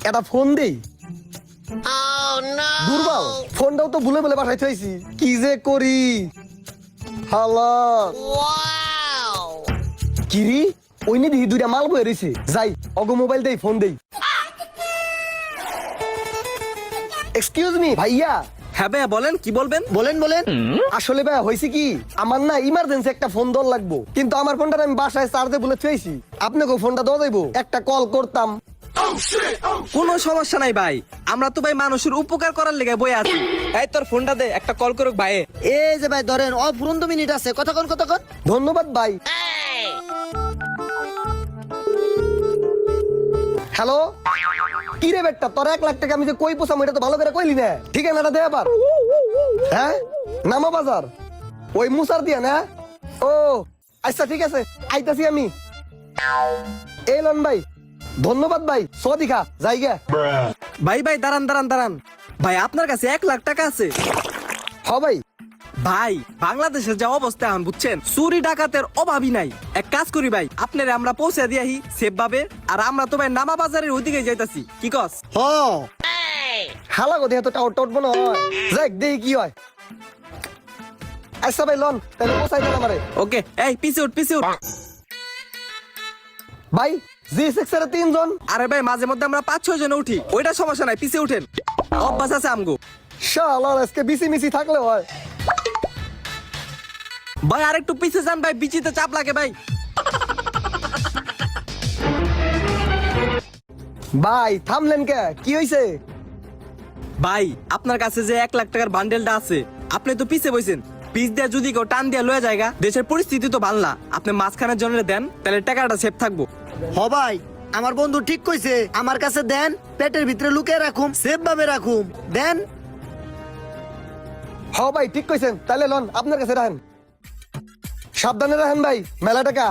এটা ফোন দেই। দুর্বল ফোনটাও তো ভুলে বলে বাসায় থইছি, কি যে করি। হালা কিরি ওই নি দিহি দুইটা মাল বয়ে রয়েছে, যাই অগো মোবাইল দেই, ফোন দেই। এক্সকিউজ মি ভাইয়া। হ্যাঁ ভাইয়া বলেন, কি বলবেন? বলেন বলেন। আসলে ভাইয়া হয়েছে কি, আমার না ইমার্জেন্সি একটা ফোন দর লাগবো, কিন্তু আমার ফোনটা আমি বাসায় চার্জে বলে থুয়েছি। আপনাকে ফোনটা দেওয়া যাইবো? একটা কল করতাম। কোনো সমস্যা নাই ভাই, আমরা তো ভাই মানুষের উপকার করার লেগে বই আছি। এই তোর ফোনটা দে, একটা কল করুক ভাই। এই যে ভাই ধরেন, অফুরন্ত মিনিট আছে, কতক্ষণ কতক্ষণ। ধন্যবাদ ভাই। হ্যালো, কি রে বেটা, তোর 1 লাখ টাকা আমি যে কই পোষাম এটা তো ভালো করে কইলি না। ঠিকানাটা দে আবার। হ্যাঁ, নামা বাজার, ওই মুসার দিয়া না? ও আচ্ছা ঠিক আছে, আইতাছি আমি। এলন ভাই, ধন্যবাদ ভাই, সদিকা জায়গা। ভাই ভাই দাঁড়ান দাঁড়ান দাঁড়ান, ভাই আপনার কাছে 1 লাখ টাকা আছে? হ ভাই। ভাই বাংলাদেশের যে অবস্থা এখন বুঝছেন, চুরি ডাকাতের অভাবই নাই। এক কাজ করি ভাই, আপনারে আমরা পৌঁছে দিয়াহি সেফ ভাবে, আর আমরা তো ভাই নামা বাজারের ওইদিকে যাইতাছি, কি কস? হ হালা গো দেহ তো টাউট টাউট মনে হয়, যাক দেই কি হয়। আচ্ছা ভাই লন, তাহলে পৌঁছাই দেন আমারে। ওকে, এই পিছে উঠ পিছে উঠ। ভাই জি সেক্টরে 3 জন। আরে ভাই মাঝে মধ্যে আমরা 5-6 জন উঠি, ওইটা সমস্যা নাই, পিছে উঠেন, অভ্যাস আছে আমগো। শালা আজকে বিসি মিসি থাকলে হয়। ভাই আরেকটু পিছে যান ভাই, বিচিতে চাপ লাগে ভাই। ভাই থামলেন কে, কি হইছে? ভাই আপনার কাছে যে 1 লাখ টাকার বান্ডেলটা আছে, আপনি তো পিছে বইছেন, পিছ দিয়ে যদি কেউ টান দিয়ে লয়ে জায়গা, দেশের পরিস্থিতি তো ভালো না, আপনি মাঝখানের জন্য দেন, তাহলে টাকাটা সেফ থাকবো। হ ভাই, আমার বন্ধু ঠিক কইছে, আমার কাছে দেন, পেটের ভিতরে লুকিয়ে রাখুম, সেফ ভাবে রাখুম, দেন। হ ভাই ঠিক কইছেন, তাহলে লন আপনার কাছে রাখেন। সাবধানে রাখেন ভাই, মেলা টাকা।